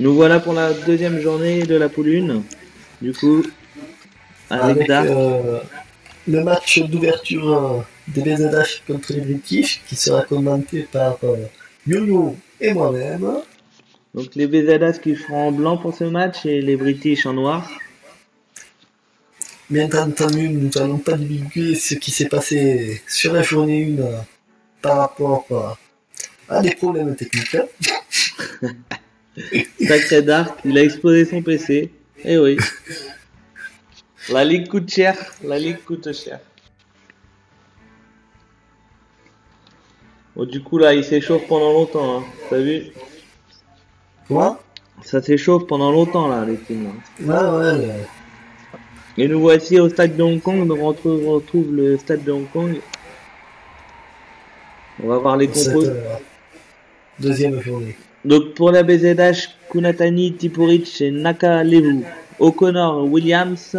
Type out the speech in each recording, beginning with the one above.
Nous voilà pour la deuxième journée de la poule 1. Du coup, avec Dark. Le match d'ouverture des BZH contre les British qui sera commenté par Yo-Yo et moi-même. Donc les BZH qui feront en blanc pour ce match et les British en noir. Bien entendu, nous n'allons pas divulguer ce qui s'est passé sur la journée 1 par rapport à des problèmes techniques. Sacré Dark, il a explosé son PC. Eh oui. La ligue coûte cher. La ligue coûte cher. Bon, du coup, là, il s'échauffe pendant longtemps. Hein. T'as vu? Quoi? Ça s'échauffe pendant longtemps, là, les teams. Là. Ouais. Et nous voici au stade de Hong Kong. Donc, on retrouve le stade de Hong Kong. On va voir les compos. Deuxième journée. Donc, pour la BZH, Kunatani, Tipuric et Nakalevu. O'Connor, Williams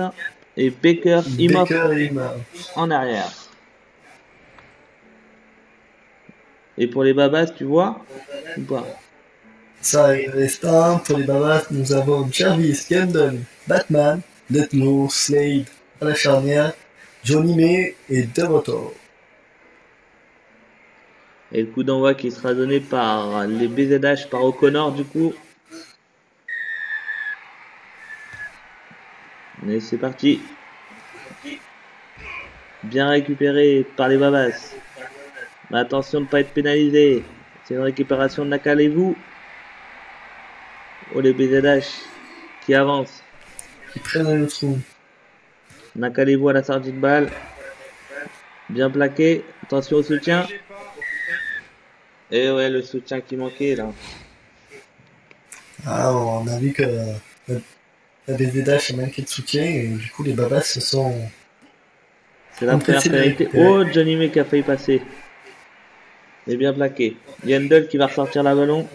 et Baker, Imhoff en arrière. Et pour les Babas, tu vois ou pas? Ça, il reste un. Pour les Babas, nous avons Jarvis, Kendall, Batman, Letno, Slade à la charnière, Johnny May et Devoto. Et le coup d'envoi qui sera donné par les BZH, par O'Connor du coup. Et c'est parti. Bien récupéré par les Babas. Mais attention de ne pas être pénalisé. C'est une récupération de Nakalevu. Oh les BZH qui avancent. Ils prennent le trou. Nakalevu à la sortie de balle. Bien plaqué. Attention au soutien. Et ouais, le soutien qui manquait là. Ah, on a vu que la BZH a manqué de soutien et du coup les Babas se sont. C'est la première pénalité. Oh, Johnny May qui a failli passer. Il est bien plaqué. Yandel qui va ressortir la ballon.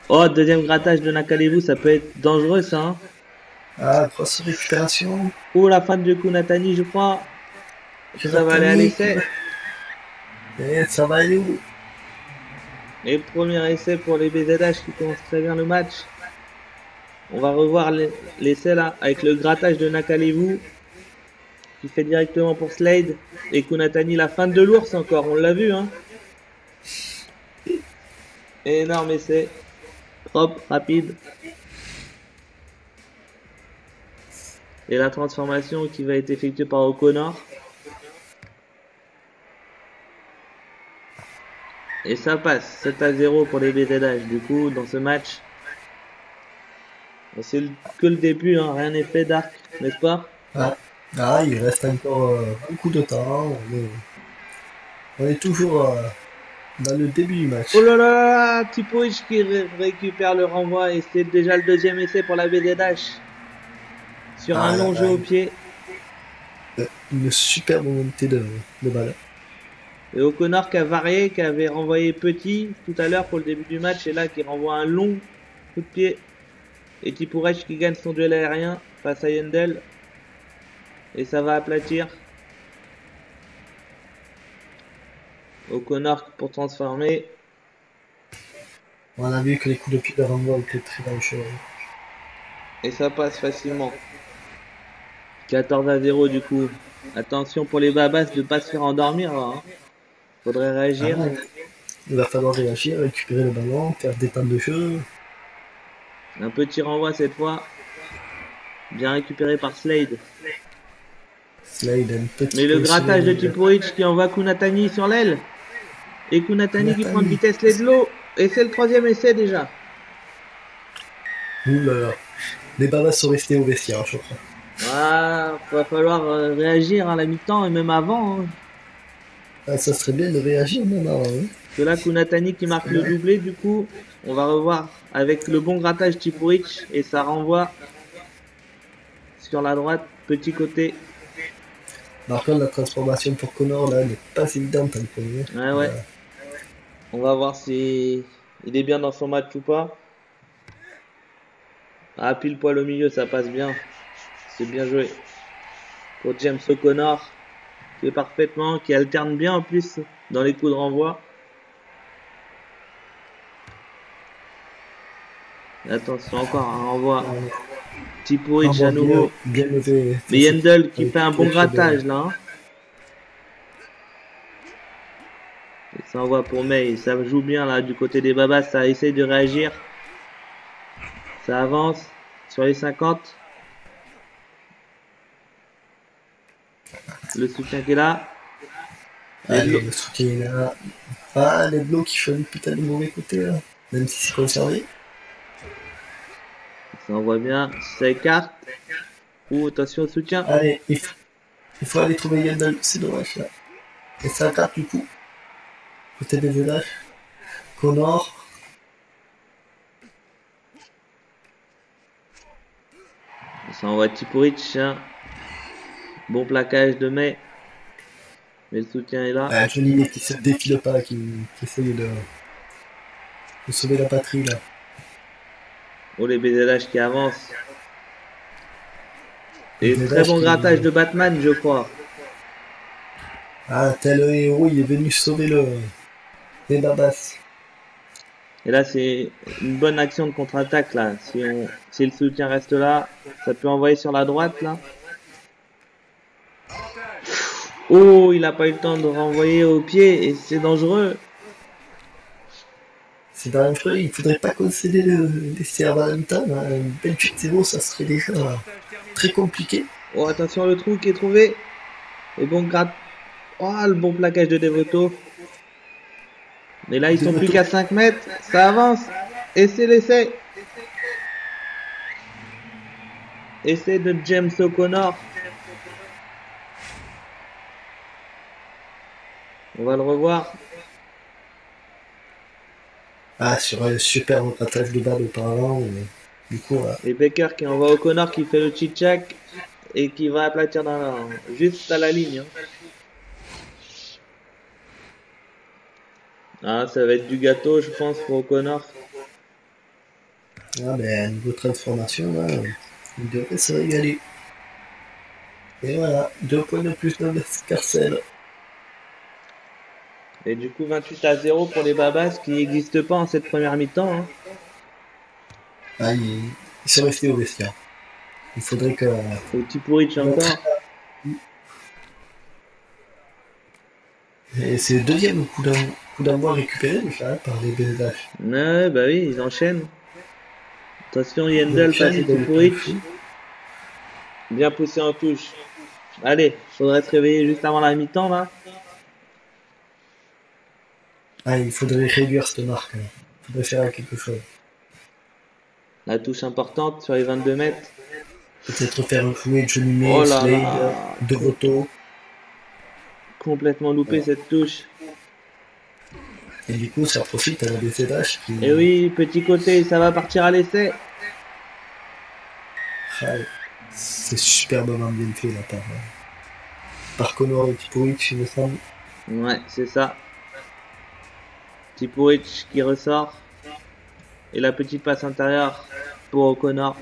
Oh, deuxième grattage de Nakalevu, ça peut être dangereux ça. Hein. Ah, grosse récupération. Oh, la fin de Kunatani, je crois. Ça va aller à l'essai. Et ça va aller où? Et premier essai pour les BZH qui commencent très bien le match. On va revoir l'essai là avec le grattage de Nakalevu qui fait directement pour Slade. Et Kunatani, la fin de l'ours encore, on l'a vu. Hein. Énorme essai. Propre, rapide. Et la transformation qui va être effectuée par O'Connor. Et ça passe, 7-0 pour les BZH. Du coup, dans ce match, c'est que le début, hein. Rien n'est fait, Dark, n'est-ce pas? Ah, il reste encore beaucoup de temps. On est toujours dans le début du match. Oh là là, Tipouich qui récupère le renvoi et c'est déjà le deuxième essai pour la BZH. Sur un long jeu au pied. Une super montée de balle. Et O'Connor qui a varié, qui avait renvoyé petit tout à l'heure pour le début du match et là qui renvoie un long coup de pied. Et Tipouich qui gagne son duel aérien face à Yandel. Et ça va aplatir. O'Connor pour transformer. On a vu que les coups de pied de renvoi étaient très dangereux. Et ça passe facilement. 14-0 du coup. Attention pour les Babas de ne pas se faire endormir. Hein. Faudrait réagir. Ah, il va falloir réagir, récupérer le ballon, faire des temps de jeu. Un petit renvoi cette fois. Bien récupéré par Slade. Mais le grattage de Tipuric qui envoie Kunatani sur l'aile. Et Kunatani qui prend de vitesse les de l'eau. Et c'est le troisième essai déjà. Oula, les Babas sont restés au vestiaire, je crois. Ah, va falloir réagir à la mi-temps et même avant. Hein. Ah, ça serait bien de réagir même avant. Hein. Que là, Kunatani qui marque le doublé, du coup, on va revoir avec le bon grattage Tipuric et ça renvoie sur la droite, petit côté. Par contre, la transformation pour Connor là n'est pas évidente en premier. Ouais. On va voir si il est bien dans son match ou pas. Ah, pile poil au milieu, ça passe bien. C'est bien joué. Pour James O'Connor, qui est parfaitement, qui alterne bien en plus dans les coups de renvoi. Attention encore, un renvoi. Ouais. Tipuric à Vraiment bien, nouveau. bien levé. Mais Yendel qui Avec fait un bon la chaude. grattage là. Hein. Et ça envoie pour May. Ça joue bien là du côté des Babas. Ça essaye de réagir. Ça avance sur les 50. Le soutien qui est là. Allez, le soutien est là. Ah, les blocs qui font putain de mauvais côté là. Même si c'est conservé. Ça envoie bien. Ça écarte. Ouh, attention au soutien. Allez, il faut aller trouver Yandel. C'est dommage là. Et ça carte du coup. Côté des VLH. Connor. Ça envoie Tipuric. Hein. Bon plaquage de May. Mais le soutien est là. Ah, Johnny qui se défile pas, qui essaye de sauver la patrie là. Oh, les BZH qui avancent. Et Les très BZH bon qui- grattage de Batman, je crois. Ah, tel héros, il est venu sauver les babas. Et là, c'est une bonne action de contre-attaque là. Si le soutien reste là, ça peut envoyer sur la droite là. Oh, il n'a pas eu le temps de renvoyer au pied et c'est dangereux. C'est dangereux, il faudrait pas concéder les serves à la mi-temps. Hein. 28-0, ça serait déjà très compliqué. Oh, attention, le trou qui est trouvé. Et bon gratte. Oh, le bon plaquage de Devoto. Mais là, ils sont plus qu'à 5 mètres. Ça avance. Et c'est l'essai. Essai de James O'Connor. On va le revoir. Ah, sur un super attaque de balle auparavant. Du coup, Et Baker qui envoie O'Connor qui fait le chit-chack et qui va aplatir juste à la ligne. Hein. Ah, ça va être du gâteau, je pense, pour O'Connor. ah, ben, niveau transformation, là, il devrait se régaler. Et voilà, 2 points de plus dans l'escarcelle. Et du coup, 28-0 pour les Babas qui n'existent pas en cette première mi-temps. Hein. Ah, ils sont restés au vestiaire. Il faudrait que. Au Tipuric encore. Et c'est le deuxième coup d'envoi récupéré déjà par les BSH. Ouais, bah oui, ils enchaînent. Attention, Yendel face à Tipuric. Bien poussé en touche. Allez, faudrait se réveiller juste avant la mi-temps là. Ah, il faudrait réduire cette marque. Il faudrait faire quelque chose. La touche importante sur les 22 mètres. Peut-être faire jouer Johnny May, Oh là Slade, là. Devoto. Complètement loupé cette touche. Et du coup, ça profite à la BCDH qui. Et oui, petit côté, ça va partir à l'essai. Ah, c'est superbement bien fait là par Connor et Tipuric, il me semble. Ouais, c'est ça. Tipuric qui ressort. Et la petite passe intérieure pour O'Connor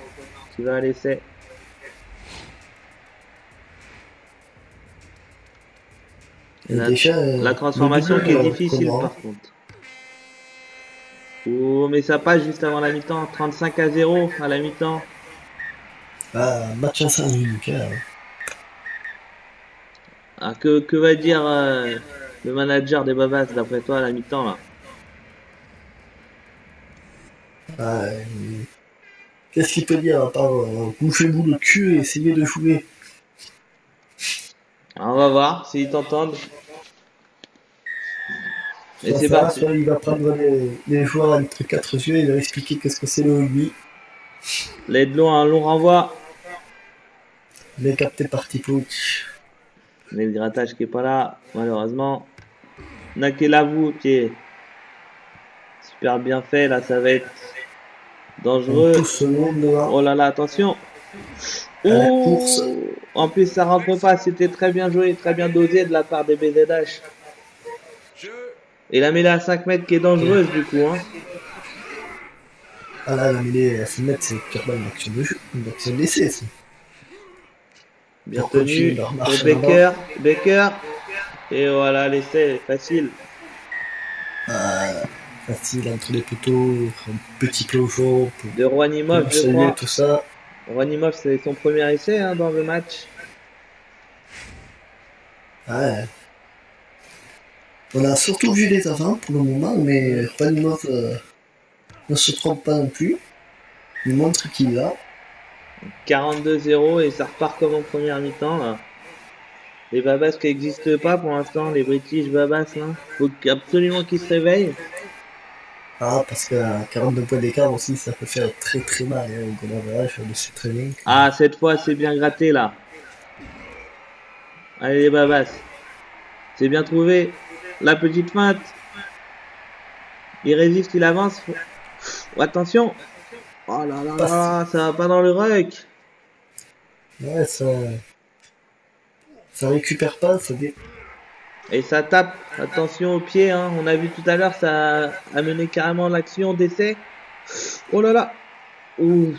qui va à l'essai. La transformation qui est difficile par contre. Oh, mais ça passe juste avant la mi-temps. 35-0 à la mi-temps. Ah, match à 5 minutes. Ah, que va dire le manager des Babas d'après toi à la mi-temps là? Ah, qu'est-ce qu'il peut dire à part bouchez-vous le cul et essayez de jouer? On va voir s'ils t'entendent. Et c'est parti. Soit il va prendre les joueurs entre 4 yeux et leur expliquer qu'est-ce que c'est le rugby. Ledlow a un long renvoi. Il est capté par Tipouch. Mais le grattage qui est pas là, malheureusement. Nakelavu qui est super bien fait, là ça va être dangereux. Oh là là, attention. Oh, en plus ça rentre pas, c'était très bien joué, très bien dosé de la part des BZH. Et la mêlée à 5 mètres qui est dangereuse du coup. Hein. Ah là, la mêlée à 5 mètres, c'est clairement une action de jeu, une action d'essai. Bien tenu pour Baker. Baker. Et voilà, l'essai est facile. facile entre les poteaux, un petit clochot De Rouanimov, pour je saluer crois. tout ça. Rouanimov, c'est son premier essai hein, dans le match. Ouais. On a surtout vu les avants pour le moment, mais Ranimov ne se trompe pas non plus. Il montre qu'il l'a. 42-0 et ça repart comme en première mi-temps. Là. Les Babas qui n'existent pas pour l'instant, les British Babas. Là. Faut absolument qu'ils se réveillent. Ah, parce qu'à 42 points d'écart aussi, ça peut faire très très mal. Hein, au goal average, je le sais très bien. Ah, cette fois, c'est bien gratté là. Allez, les Babas. C'est bien trouvé. La petite feinte. Il résiste, il avance. Oh, attention. Oh là là là, ça va pas dans le ruck. Ouais, ça récupère pas, ça dit. Et ça tape. Attention au pied. Hein. On a vu tout à l'heure, ça a mené carrément l'action d'essai. Oh là là. Ouh.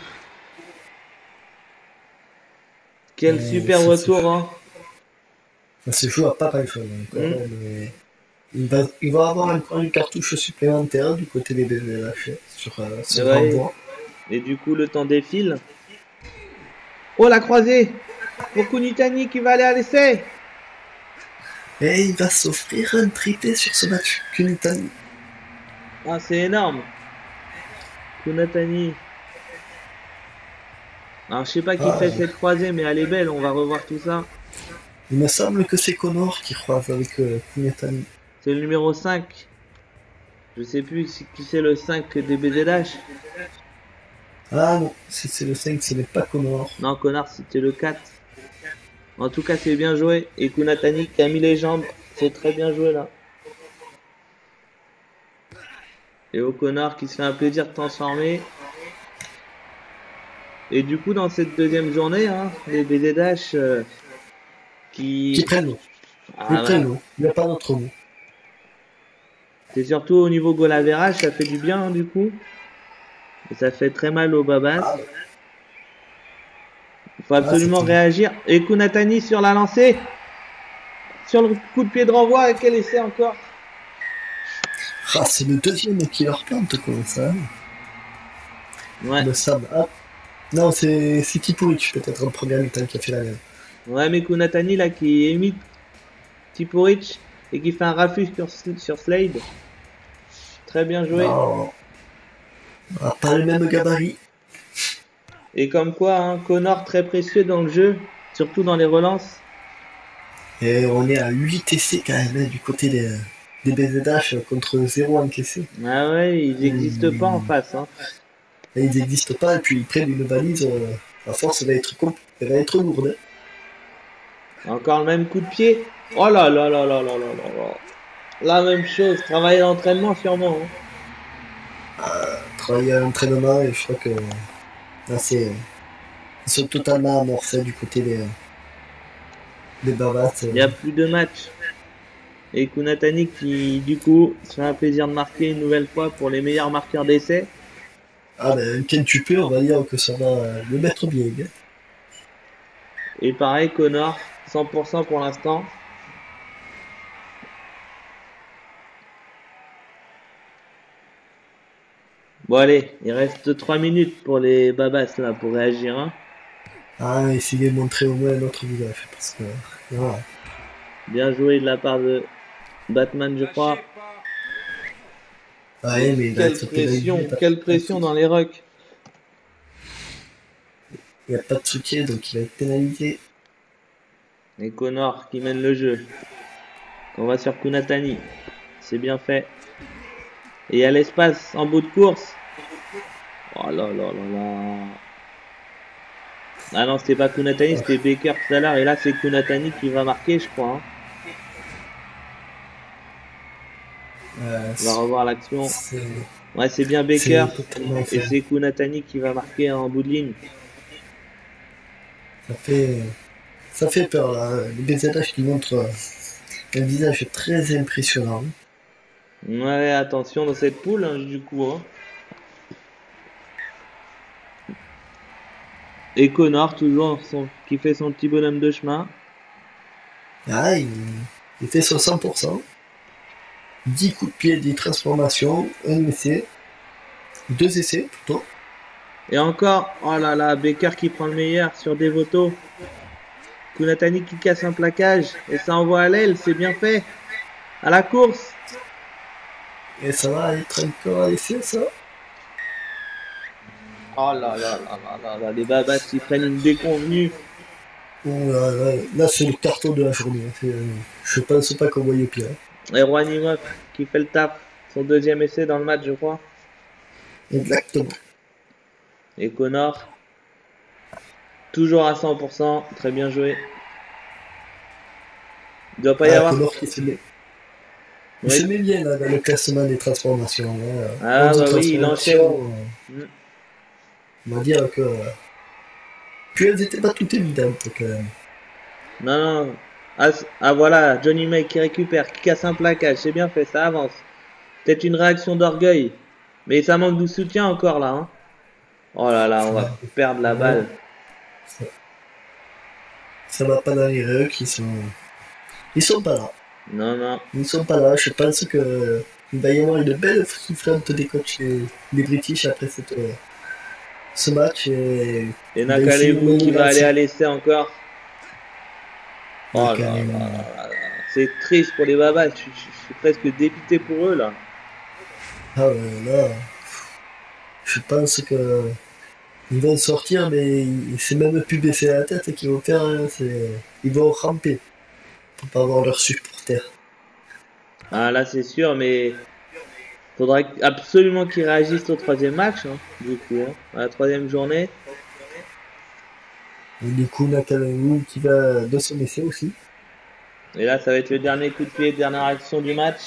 Quel super retour. Hein. Ça se joue à pas mal chose encore, mais il va avoir encore une cartouche supplémentaire du côté des BVH sur ce renvoi. Et du coup, le temps défile. Oh, la croisée pour Kunitani qui va aller à l'essai. Et il va s'offrir un triplé sur ce match, Kunitani. Ah, c'est énorme. Kunatani. Alors, je sais pas qui fait cette croisée, mais elle est belle. On va revoir tout ça. Il me semble que c'est Connor qui croise avec Kunitani. C'est le numéro 5. Je sais plus qui c'est le 5 des BZH. Ah non, si c'est le 5, ce n'est pas Connor. Non, Connor, c'était le 4. En tout cas, c'est bien joué. Et Kunatani qui a mis les jambes. C'est très bien joué là. Et O'Connor qui se fait un plaisir de transformer. Et du coup, dans cette deuxième journée, hein, les BZH Qui prennent l'eau. Ils prennent l'eau. Il n'y a pas d'autre mot. C'est surtout au niveau goal average, ça fait du bien hein, du coup. Et ça fait très mal aux Babas. Il faut absolument réagir. Et Kunatani sur la lancée. Sur le coup de pied de renvoi. Et quel essai encore. Ah, c'est le deuxième qui leur plante comme ça. Ouais. Le Sam. Ah. Non, c'est Tipuric peut-être en première mi-temps qui a fait la même. Ouais, mais Kunatani là qui imite Tipuric et qui fait un refus sur Slade. Très bien joué. Non. Ah, pas le même gabarit. Et comme quoi, hein, Connor très précieux dans le jeu, surtout dans les relances. Et on est à 8 essais quand même, hein, du côté des BZH contre 0 encaissé. Ah ouais, ils n'existent pas en face. Hein. Et ils n'existent pas, et puis ils prennent une valise, à force, elle va être lourde. Hein. Encore le même coup de pied. Oh là là là là là là là là. La même chose, travailler l'entraînement sûrement. Hein. Travailler à l'entraînement, et je crois que là, ils sont totalement amorcés du côté des Babas. Il n'y a plus de match. Et Kunatani qui, du coup, se fait un plaisir de marquer une nouvelle fois pour les meilleurs marqueurs d'essai. Ah ben, quintuplé, on va dire que ça va le mettre bien. Hein. Et pareil, Connor, 100% pour l'instant. Bon allez, il reste 3 minutes pour les Babas là, pour réagir. Hein. Ah, essayez de montrer au moins notre visage, parce que... Voilà. Bien joué de la part de Batman, je crois. Ouais, mais quelle pression dans les rucks. Il n'y a pas de soutien, donc il va être pénalisé. Et Connor qui mène le jeu. On va sur Kunatani. C'est bien fait. Et il y a l'espace en bout de course. Oh là là là là. Ah non, c'était pas Kunatani, c'était Baker tout à l'heure. Et là, c'est Kunatani qui va marquer, je crois. Hein. On va revoir l'action. Ouais, c'est bien Baker. Et c'est Kunatani qui va marquer en bout de ligne. Ça fait peur, là. Les BZH qui montrent un visage très impressionnant. Ouais, attention dans cette poule, hein, du coup. Hein. Et Connor, toujours, qui fait son petit bonhomme de chemin. Ah, il fait 60%. 10 coups de pied, 10 transformations, un essai, 2 essais plutôt. Et encore, oh là là, Baker qui prend le meilleur sur Devoto. Kunatani qui casse un plaquage et ça envoie à l'aile, c'est bien fait. À la course. Et ça va être encore un essai, ça. Oh là là là là là là, les babas qui prennent une déconvenue. Ouh là, c'est le carton de la journée. Je pense pas qu'on voyait pire. Et Rouanimov qui fait le taf. Son deuxième essai dans le match, je crois. Exactement. Et Connor, toujours à 100%, très bien joué. Il doit pas y Ah, avoir. Connor qui se met. Il se Oui. met bien là, dans le classement des transformations. Là. Ah 11 bah oui, il enchaîne. transformations. Mm. On va dire que. Puis elles étaient pas toutes évidentes quand même. Non, non. Ah, ah, voilà, Johnny May qui récupère, qui casse un plaquage, c'est bien fait, ça avance. Peut-être une réaction d'orgueil. Mais ça manque de soutien encore là. Hein. Oh là là, on va perdre la Ouais, balle. ça, ça va pas dans les rucks, ils sont pas là. Non, non. Ils sont pas là. Je pense que il va y avoir une belle front des coachs des British après ce match. Et Et il va essayer de Nakalevu qui va aller relancer. à l'essai encore. Oh là là Carrément. là là. C'est triste pour les babas, je suis presque dépité pour eux là. Ah ouais, là, je pense que ils vont sortir, mais c'est même plus baisser la tête qu'ils vont faire. Hein, ils vont ramper pour pas avoir leurs supporters. Ah là c'est sûr, mais faudra absolument qu'ils réagissent au troisième match, hein, du coup, hein, à la troisième journée. Et du coup, Nakalaou qui va de son essai aussi. Et là, ça va être le dernier coup de pied, dernière action du match.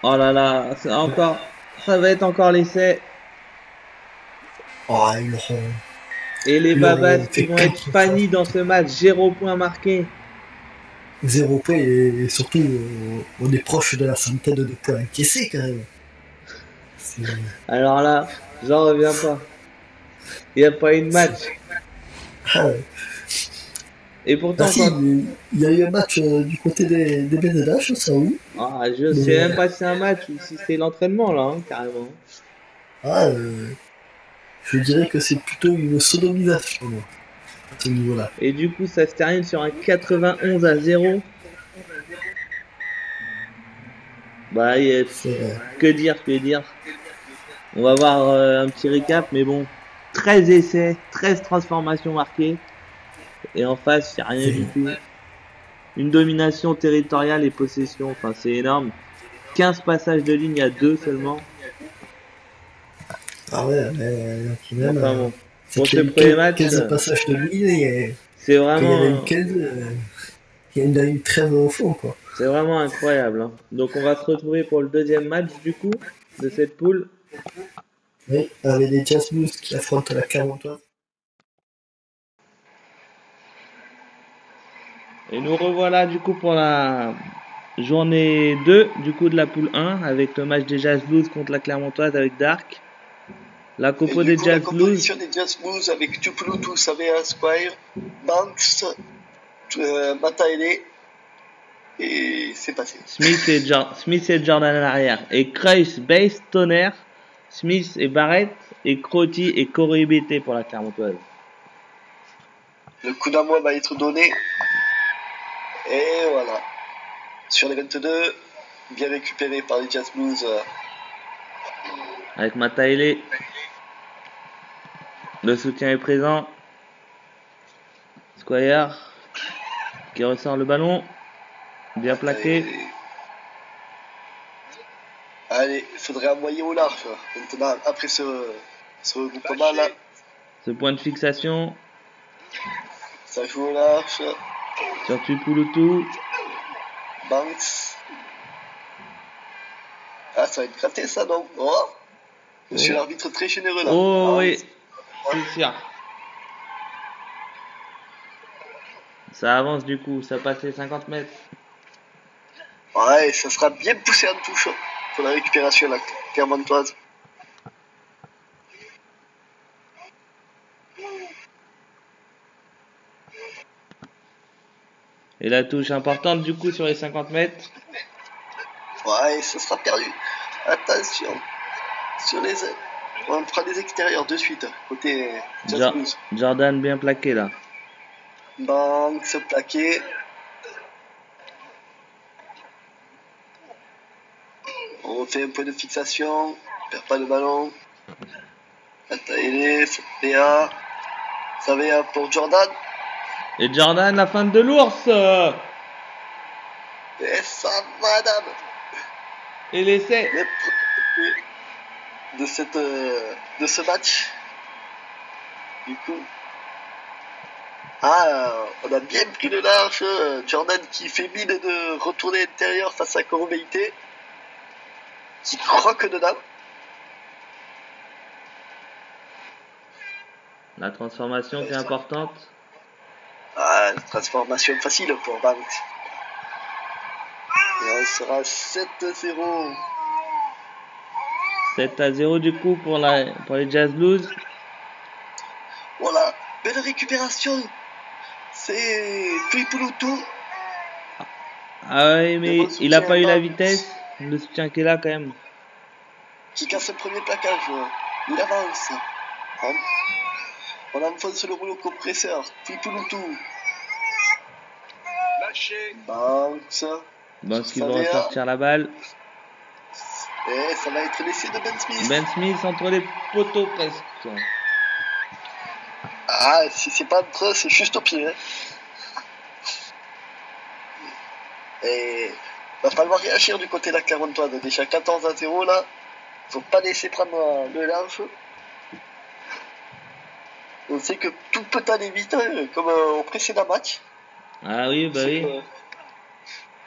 Oh là là, ça va être encore l'essai. Oh, Et les ils leur babas ont qui fait vont être 4 bannis fautes. dans ce match, 0 point marqué. 0 points et surtout, on est proche de la centaine de points encaissés quand même. C'est- Alors là, j'en reviens pas. Il n'y a pas eu de c'est- match. Ah, ouais. Et Ah pourtant, si, quand. il y a eu un match du côté des BZH, ça oui. Ah, je sais Mais même pas si c'est un match ou si c'est l'entraînement là, hein, carrément. ah, je dirais que c'est plutôt une sodomisation à ce niveau-là. Et du coup, ça se termine sur un 91-0. Bah, C'est que dire, que dire. On va voir un petit récap, mais bon, 13 essais, 13 transformations marquées. Et en face, il n'y a rien du c'est- tout. Une domination territoriale et possession, enfin c'est énorme. 15 passages de ligne à 2 seulement. ah ouais, quand même, Enfin bon, c'est pour qu'il ce y a eu premier match, 15 passages de ligne et c'est qu'il y en a eu vraiment, 15, il y en a eu 13 au fond, quoi. c'est vraiment incroyable. Hein. Donc on va se retrouver pour le deuxième match du coup de cette poule. Oui, avec les Jazz Blues qui affrontent la Clermontoise. Et nous revoilà du coup pour la journée 2 du coup de la poule 1 avec le match des Jazz Blues contre la Clermontoise avec Dark. La Et compo du des coup, la Jazz Blues, composition des Jazz Blues avec Tupulutu, Savea, Squire, Banks, Mataele, et c'est passé. Smith et Jordan à l'arrière. Et Kreis, Bass, Tonner, Smith et Barrett, et Crotty et Corey BT pour la Clermontoise. Le coup d'envoi va être donné. Et voilà. Sur les 22, bien récupéré par les Jazz Blues. Avec Mataele. Le soutien est présent. Squire qui ressort le ballon. Bien plaqué. Allez, il faudrait envoyer au large. Maintenant, après ce regroupement là, Ce point de fixation ça joue au large. sur Tupulutu. Banks. Ah, ça va être gratté ça, non? Oh, monsieur l'arbitre très généreux là. Oh oui, c'est sûr. Ça avance du coup, ça passe les 50 mètres. Ouais, ça sera bien poussé en touche pour la récupération la Clermontoise. Et la touche importante du coup sur les 50 mètres. Ouais, ça sera perdu. Attention. Sur les... On fera des extérieurs de suite. Côté Jazz Blues. Jordan bien plaqué là. Banks plaqué. On fait un point de fixation. On perd pas le ballon. Ataele, Savea pour Jordan. Et Jordan, la fin de l'ours. Et ça, madame. Et l'essai. De ce match. Du coup. On a bien pris le large. Jordan qui fait mine de retourner intérieur face à Koromeite. Qui croque dedans. La transformation qui est importante. Une transformation facile pour Banks. Et on sera 7-0. 7-0 du coup pour les Jazz Blues. Voilà, belle récupération. C'est Tuipulutu. Ah oui, mais il n'a pas eu la vitesse. Le soutien qui est là quand même. Qui casse le premier plaquage. Il avance. On enfonce le rouleau compresseur. Tuipulutu. Banks. Banks qui va ressortir la balle. Et ça va être l'essai de Ben Smith. Ben Smith entre les poteaux presque. Si c'est pas entre eux, c'est juste au pied. Et va falloir réagir du côté de la Clermontoise. Déjà 14-0 là. Faut pas laisser prendre le large. On sait que tout peut aller vite, comme au précédent match. Ah oui, bah oui.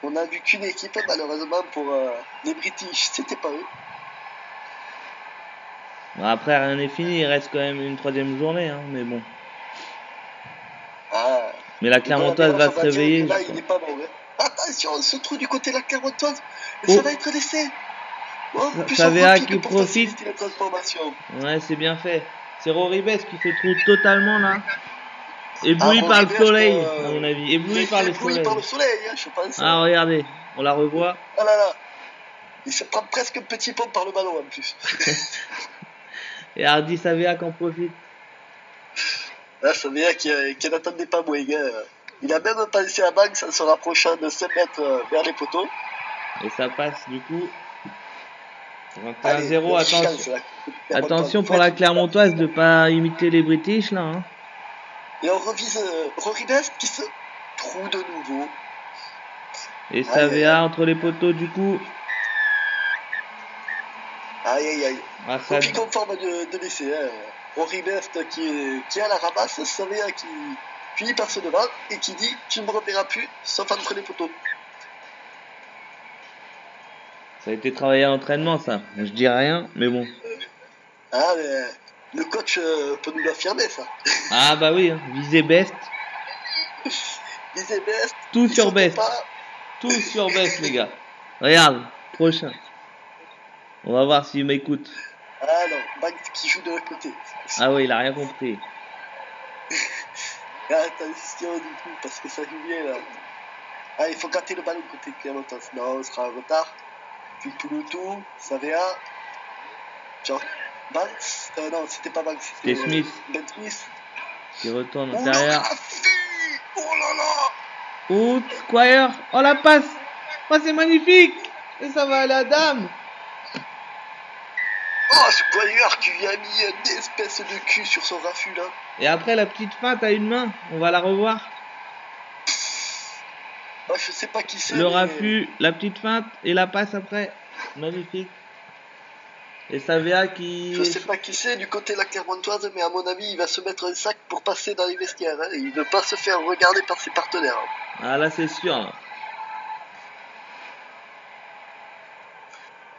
On a vu qu'une équipe, malheureusement, pour les British, c'était pas eux. Bon, après, rien n'est fini, il reste quand même une 3e journée, hein, mais bon. Mais la Clermontoise va se réveiller. Là, il est pas bon, Attention, on se trouve du côté de la Clermontoise, et ça va être laissé. Savea qui profite. Ouais, c'est bien fait. C'est Roribes qui se trouve totalement là. Ébloui par le soleil, à mon avis. Ébloui par le soleil. Je pense. Regardez, on la revoit. Ah là là. Il se prend presque un petit pont par le ballon en plus. Et Hardy Savea qui en profite. Savea qui n'attendait pas moins. Il a même pensé à Banks en se rapprochant de 7 mètres vers les poteaux. Et ça passe du coup. 21-0, attention pour la Clermontoise de pas imiter les British là. Hein. Et on revise Roribes qui se trouve de nouveau. Et Savea entre les poteaux du coup. Aïe. Copie conforme de l'essai. Roribes qui est à la ramasse. Savea qui finit par se devant et qui dit tu ne me reverras plus sauf entre les poteaux. Ça a été travaillé à l'entraînement ça. Je dis rien, mais bon. Mais le coach peut nous l'affirmer ça. Bah oui, hein. Visez best. Visez best. Tout sur best. Tout sur best les gars. Regarde, prochain. On va voir s'il m'écoute. Non, Banks qui joue de l'autre côté. Oui, il a rien compris. Attention du coup, parce que ça joue bien là. Il faut gratter le ballon côté Clermontois. Non, on sera en retard. Puis Tuipulutu, Savea. Banks. Non, c'était pas Banks. C'était Smith. Ben Smith. Qui retourne en derrière. Oh là là. Squire. Oh la passe. Oh c'est magnifique. Et ça va à la dame. Squire qui lui a mis une espèce de cul sur son raffut là. Et après la petite feinte à une main. On va la revoir. Je sais pas qui c'est. Le raffut, la petite feinte et la passe après. Magnifique. Et Savea qui... Je sais pas qui c'est du côté de la Clermontoise, mais à mon avis, il va se mettre un sac pour passer dans les vestiaires. Hein. Il ne veut pas se faire regarder par ses partenaires. Là, c'est sûr.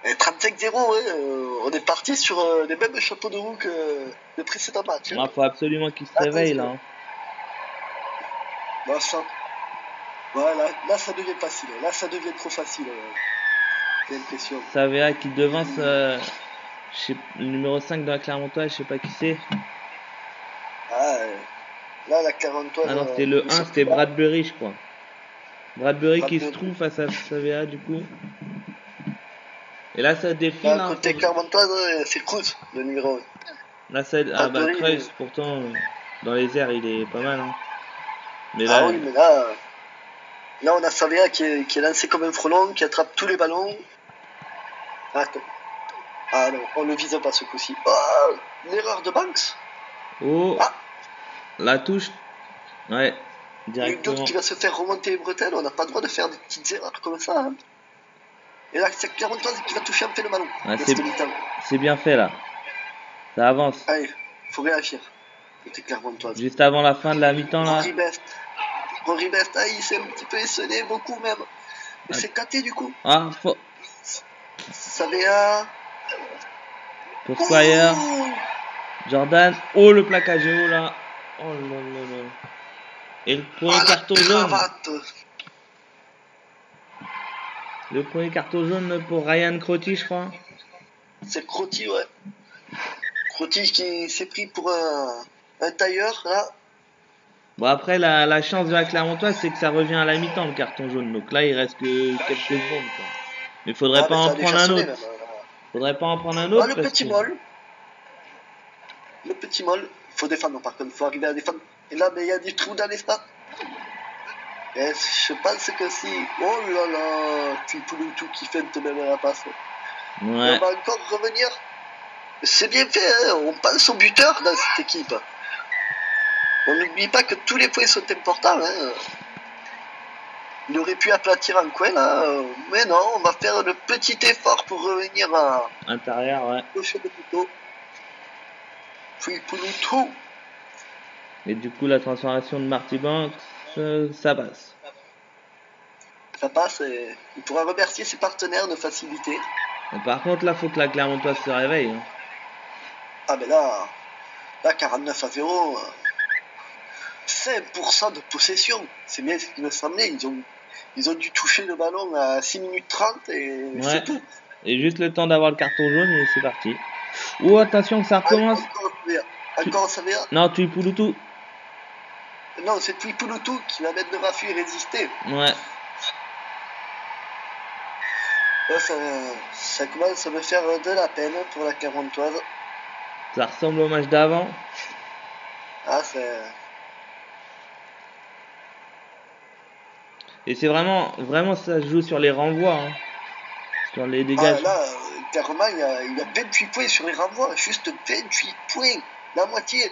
Et 35-0, on est parti sur les mêmes chapeaux de roue que le précédent match. Il faut absolument qu'il se réveille là. Voilà, là ça devient facile. Là ça devient trop facile. J'ai l'impression. Savea qui devance le numéro 5 de la Clermontoise, je sais pas qui c'est. Là la Clermontoise. Non, c'était le 1, c'était Bradbury, je crois. Bradbury qui se trouve face à Savea du coup. Et là ça défile. Là, côté Clermontois, c'est Cruz, le numéro 1. Là, ça... Ah bah Kreuz, pourtant, dans les airs, il est pas mal. Hein. Mais là, oui, mais là on a Savea qui est lancé comme un frelon, qui attrape tous les ballons. Attends. Ah non, on ne vise pas ce coup-ci. Oh, l'erreur de Banks. Oh, la touche. Ouais, directement. Une qui va se faire remonter les bretelles, on n'a pas le droit de faire des petites erreurs comme ça. Hein. Et là, c'est Clermontoise qui va toucher un peu le ballon. Ouais, c'est bien fait là. Ça avance. Allez, faut réagir. C'était Clermontoise. Juste avant la fin de la mi-temps là. Rory Best, il s'est un petit peu essonné, beaucoup même. Mais c'est caté du coup. Ah, faut. Savea. Pour Squire. Jordan. Oh, le plaquage haut là. Oh là là là. Et le premier carton jaune. Le premier carton jaune pour Ryan Crotty, je crois. C'est Crotty, ouais. Crotty qui s'est pris pour un tailleur, là. Bon, après, la chance de la Clermontoise, c'est que ça revient à la mi-temps, le carton jaune. Donc là, il reste que quelques secondes. Quoi. Mais faudrait pas en prendre un autre. Faudrait pas en prendre un autre. Le petit molle. Le petit molle. Faut défendre, par contre. Faut arriver à défendre. Et là, mais il y a des trous dans l'espace. Et je pense que si. Oh là là. Tu tout qui fait même à la passe. Ouais. On va encore revenir. C'est bien fait, hein. On pense au buteur dans cette équipe. On n'oublie pas que tous les points sont importants. Hein. Il aurait pu aplatir un coin là, mais non, on va faire le petit effort pour revenir à intérieur, ouais. Gauche de plutôt. Puis tout. Et du coup, la transformation de Marty Banks, ça passe. Ça passe et il pourra remercier ses partenaires de faciliter. Mais par contre, là, faut que la Clermontoise se réveille. Hein. Ah, mais là 49-0. 5% de possession, c'est bien ce qui me semblait. Ils ont dû toucher le ballon à 6 minutes 30 et c'est tout. Et juste le temps d'avoir le carton jaune et c'est parti. Oh, attention, ça recommence. Encore Savea. Non, Tuipulotu. Non, c'est Tuipulotu qui va mettre de raffut et résister. Ouais. Là, ça commence à me faire de la peine pour la Clermontoise. Ça ressemble au match d'avant. Ah, c'est... Et c'est vraiment ça se joue sur les renvois, hein. Sur les dégages. Ah là, clairement, il a 28 points sur les renvois, juste 28 points, la moitié.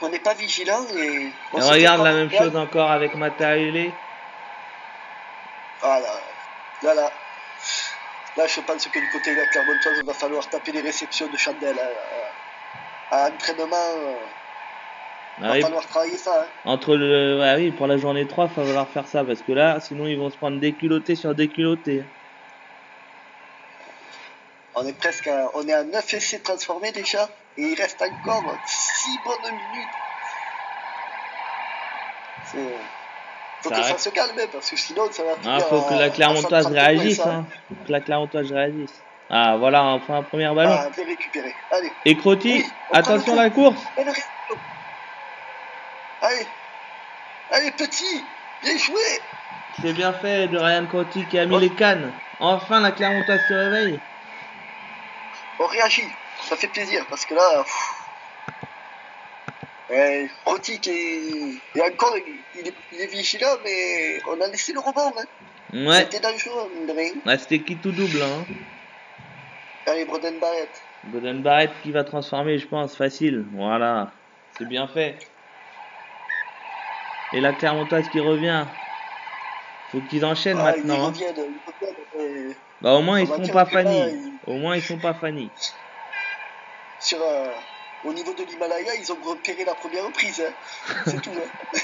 On n'est pas vigilant et regarde la même chose encore avec Mataele. Ah là, je pense que du côté de la Clermontoise, il va falloir taper les réceptions de chandelle à entraînement. Il va falloir travailler ça. Hein. Entre oui, pour la journée 3, il va falloir faire ça parce que là, sinon ils vont se prendre déculottés sur déculottés. On est à 9 essais transformés déjà et il reste encore 6 bonnes minutes. Faut que ça se calme parce que sinon ça va faut que la Clermontoise réagisse. Hein. Faut que la Clermontoise réagisse. Ah voilà, enfin un premier ballon. Ah, bien récupéré. Allez. Et Crotty, attention à la course. Allez petit, bien joué. C'est bien fait de Ryan Crotty qui a mis les cannes. Enfin la Clermontoise se réveille. On réagit, ça fait plaisir parce que là... Crotty est encore... Il est vigilant mais on a laissé le rebond. Hein. Ouais. C'était dangereux, ouais, c'était qui tout double. Hein. Allez, Broden Barrett. Broden Barrett qui va transformer, je pense, facile. Voilà, c'est bien fait. Et la Clermontoise qui revient. Faut qu'ils enchaînent maintenant. Ils reviennent, bah au moins ils sont pas Fanny. Au moins ils sont pas Fanny. Sur au niveau de l'Himalaya, ils ont repéré la première reprise. Hein. C'est tout. Hein.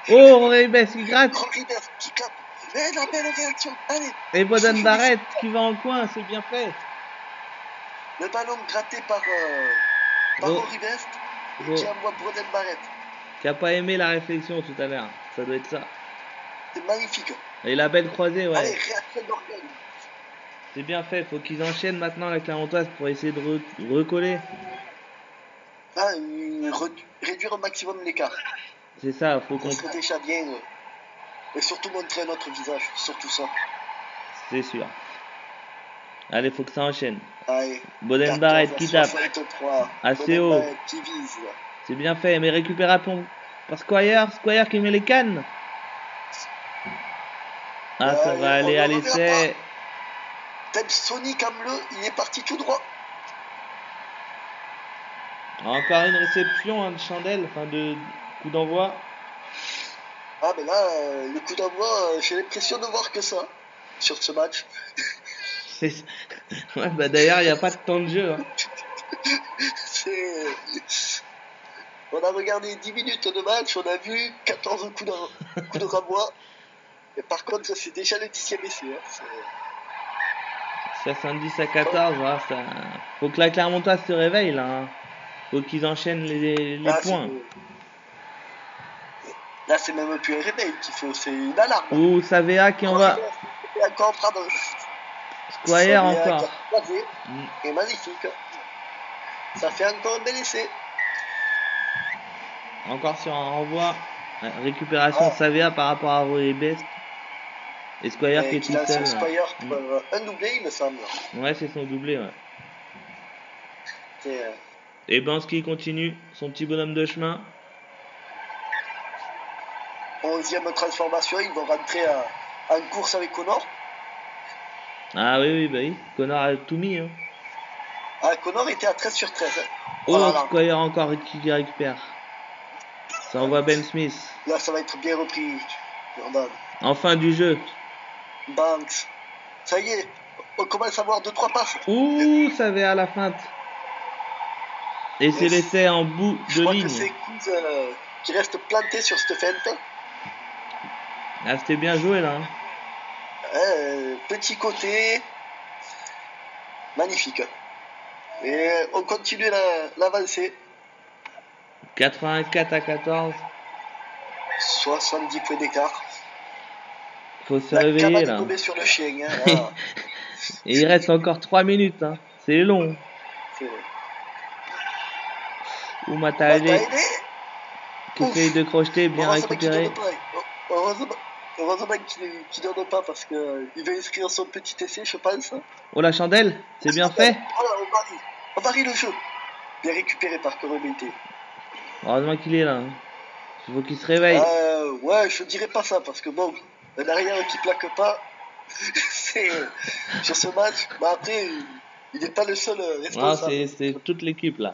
Oh, Rory Best qui gratte. Rory Best qui clappe. Mais la belle réaction. Allez. Et Broden Barrett qui va en coin, c'est bien fait. Le ballon gratté par Rory Best qui envoie Broden Barrett. Qui a pas aimé la réflexion tout à l'heure. Ça doit être ça. C'est magnifique. Et la belle croisée, ouais. Allez, réaction d'organe. C'est bien fait. Faut qu'ils enchaînent maintenant la Clermontoise pour essayer de recoller. Ah, réduire au maximum l'écart. C'est ça, faut qu'on... On serait déjà bien. Et surtout montrer notre visage, surtout ça. C'est sûr. Allez, faut que ça enchaîne. Allez. Boden Barrett qui tape. 63. Assez haut. Qui vise. C'est bien fait, mais récupération par Squire. Squire qui met les cannes. Ah, ça va aller à l'essai. Tel Sonic en bleu, il est parti tout droit. Encore une réception hein, de chandelle, enfin de coup d'envoi. Ah, mais là, le coup d'envoi, j'ai l'impression de voir que ça sur ce match. Ouais, bah d'ailleurs, il n'y a pas de temps de jeu. Hein. On a regardé 10 minutes de match, on a vu 14 coups de renvoi. Et par contre, c'est déjà le 10e essai. Hein. 70 à 14, voilà, ça... faut que la Clermontoise se réveille là. Hein. Faut qu'ils enchaînent les points. Là, c'est même plus un réveil qu'il faut, c'est une alarme. Ouh, Savea qui en va. Encore pardon. Squire encore. Et magnifique. Ça fait encore un bel essai. Encore sur un renvoi. Récupération de Savea par rapport à Roy Best. Et Squire qui est tout seul. Squire, un doublé, il me semble. Ouais, c'est son doublé, ouais. Et Bansky continue son petit bonhomme de chemin. 11e transformation, ils vont rentrer en course avec Connor. Ah oui, bah oui. Connor a tout mis. Hein. Ah, Connor était à 13 sur 13. Hein. Oh, Squire encore qui récupère. Ça envoie Ben Smith. Là, ça va être bien repris. Jordan. En fin du jeu. Banks. Ça y est, on commence à voir 2-3 passes. Ouh, ça va à la feinte. Et c'est l'essai en bout de ligne. Je crois que c'est Couz qui reste planté sur cette feinte. Ah, c'était bien joué là. Hein. Petit côté. Magnifique. Et on continue l'avancée. 84 à 14. 70 points d'écart. Faut se réveiller là. Sur le chien, hein, là. Et il reste encore 3 minutes. Hein. C'est long. Ou Mataele qui essaye de crocheter, bien récupéré. Heureusement qu'il ne donne pas parce qu'il veut inscrire son petit essai, je pense. Oh la chandelle, c'est bien fait. On varie le jeu. Bien récupéré par Corobité. Heureusement qu'il est là. Il faut qu'il se réveille. Ouais, je dirais pas ça parce que bon, un arrière qui plaque pas, c'est sur ce match. Mais après, il n'est pas le seul responsable. Non, c'est toute l'équipe là.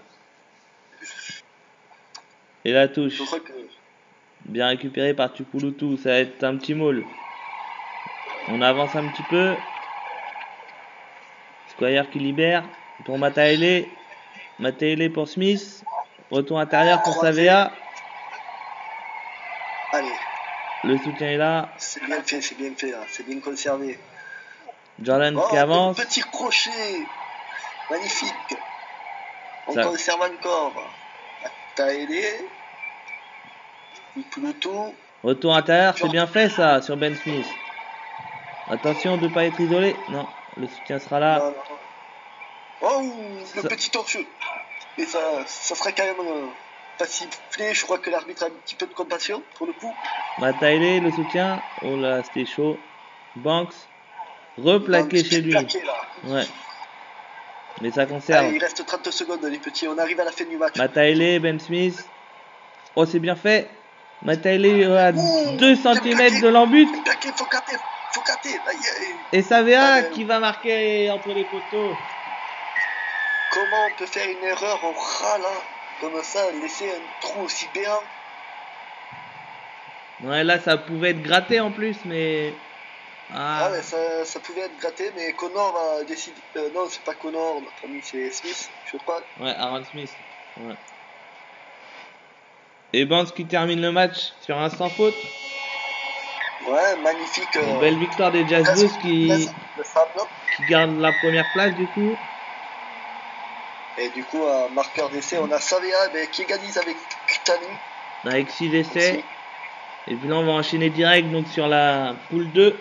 Et la touche. Bien récupéré par Tupulutu. Ça va être un petit maul. On avance un petit peu. Squire qui libère pour Mataele. Mataele pour Smith. Retour intérieur pour Savea. Allez. Le soutien est là. C'est bien fait, hein. C'est bien conservé. Jordan qui avance. Petit crochet. Magnifique. On conserve encore. Mataele. Retour intérieur, c'est bien fait ça sur Ben Smith. Attention de ne pas être isolé. Non, le soutien sera là. Non. Oh, le petit torcheux. Et ça sera quand même pas sifflé. Je crois que l'arbitre a un petit peu de compassion pour le coup. Mataele, le soutien. Oh là, c'était chaud. Banks, replaqué chez lui. Ouais. Mais ça conserve. Allez, il reste 30 secondes les petits. On arrive à la fin du match. Mataele, Ben Smith. Oh, c'est bien fait. Mataele à 2 cm de l'embut. Faut capter. Et Savea qui va marquer entre les poteaux. Comment on peut faire une erreur au ras là, comme ça, laisser un trou aussi béant? Ouais, là ça pouvait être gratté en plus, mais. Ah ouais, ça pouvait être gratté, mais Connor a décidé. Non, c'est pas Connor, notre ami, c'est Smith, je crois. Ouais, Aaron Smith. Ouais. Et Banks qui termine le match sur un sans faute. Ouais, magnifique. Une belle victoire des Jazz Blues qui garde la première place du coup. Et du coup, à marqueur d'essai, on a Savea qui égalise avec Kutani. Avec 6 essais. Et puis là, on va enchaîner direct donc sur la poule 2.